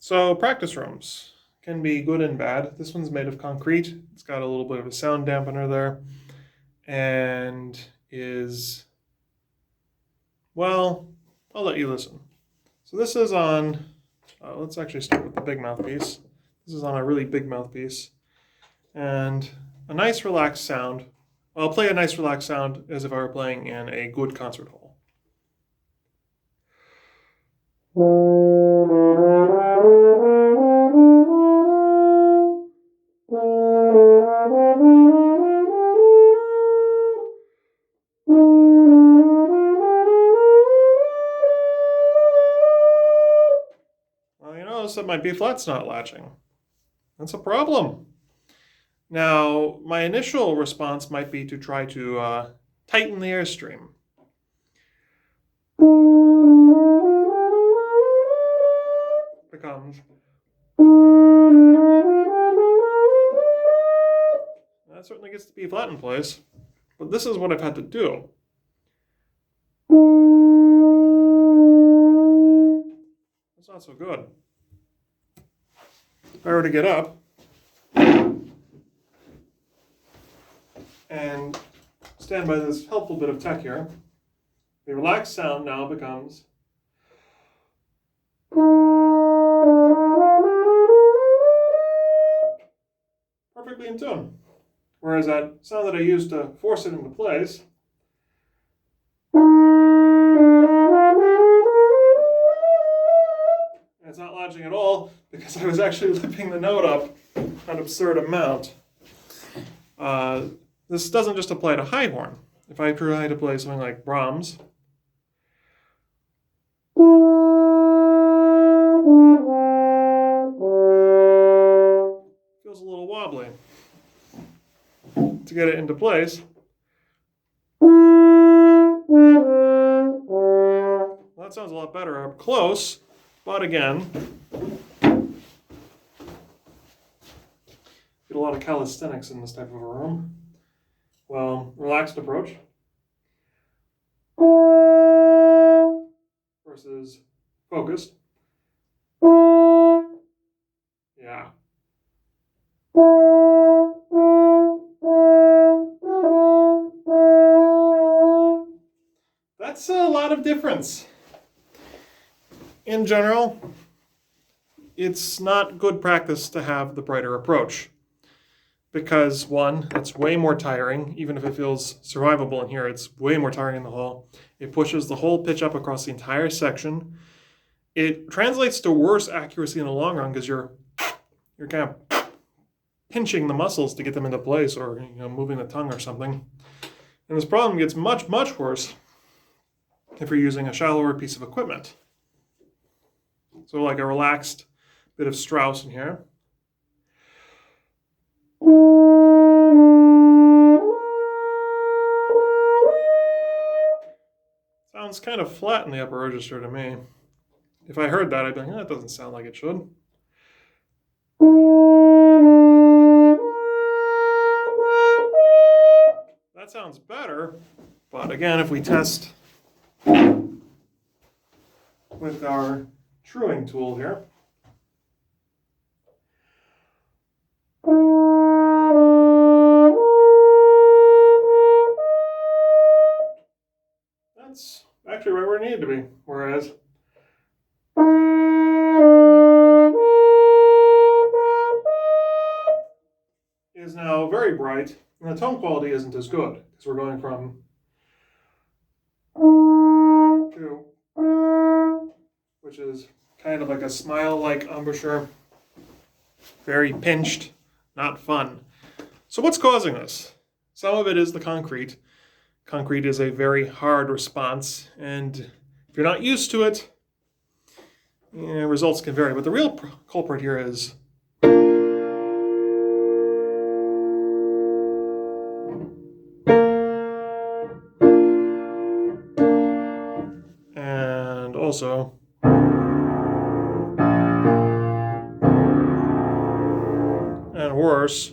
So practice rooms can be good and bad. This one's made of concrete. It's got a little bit of a sound dampener there and is, well, I'll let you listen. So this is on, let's actually start with the big mouthpiece. This is on a really big mouthpiece and a nice relaxed sound. Well, I'll play a nice relaxed sound as if I were playing in a good concert hall. Well, you notice that my B flat's not latching. That's a problem. Now, my initial response might be to try to tighten the airstream. Becomes. That certainly gets the B flat in place, but this is what I've had to do. That's not so good. If I were to get up and stand by this helpful bit of tech here, the relaxed sound now becomes perfectly in tune. Whereas that sound that I used to force it into place it's not latching at all because I was actually lifting the note up an absurd amount. This doesn't just apply to high horn. If I try to play something like Brahms, feels a little wobbly. To get it into place, well, that sounds a lot better up close, but again, get a lot of calisthenics in this type of a room. Well, relaxed approach versus focused. Yeah. That's a lot of difference. In general, it's not good practice to have the brighter approach. Because one, that's way more tiring, even if it feels survivable in here, it's way more tiring in the hall. It pushes the whole pitch up across the entire section. It translates to worse accuracy in the long run because you're kind of pinching the muscles to get them into place or moving the tongue or something. And this problem gets much, much worse if you're using a shallower piece of equipment. So like a relaxed bit of Strauss in here. Sounds kind of flat in the upper register to me. If I heard that, I'd be like, that doesn't sound like it should. That sounds better, but again, if we test with our truing tool here, that's actually right where it needed to be. Whereas is now very bright, and the tone quality isn't as good because we're going from to, which is kind of like a smile-like embouchure, very pinched, not fun. So what's causing this? Some of it is the concrete. Concrete is a very hard response, and if you're not used to it, results can vary. But the real culprit here is and also and worse,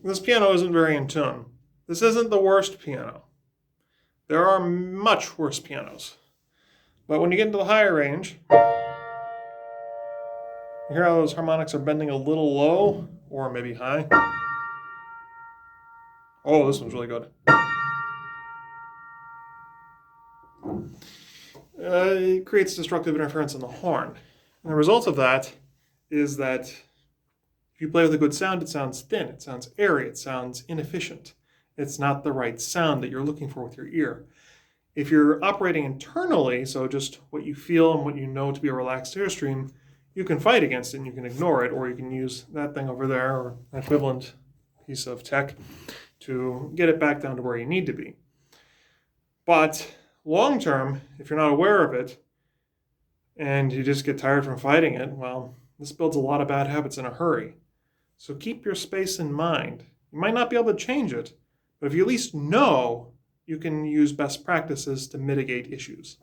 this piano isn't very in tune. This isn't the worst piano. There are much worse pianos. But when you get into the higher range, you hear how those harmonics are bending a little low, or maybe high. Oh, this one's really good. It creates destructive interference in the horn. And the result of that is that if you play with a good sound, it sounds thin, it sounds airy, it sounds inefficient. It's not the right sound that you're looking for with your ear. If you're operating internally, so just what you feel and what you know to be a relaxed airstream, you can fight against it and you can ignore it, or you can use that thing over there or an equivalent piece of tech to get it back down to where you need to be. But long term, if you're not aware of it and you just get tired from fighting it, well, this builds a lot of bad habits in a hurry. So keep your space in mind. You might not be able to change it, but if you at least know, you can use best practices to mitigate issues.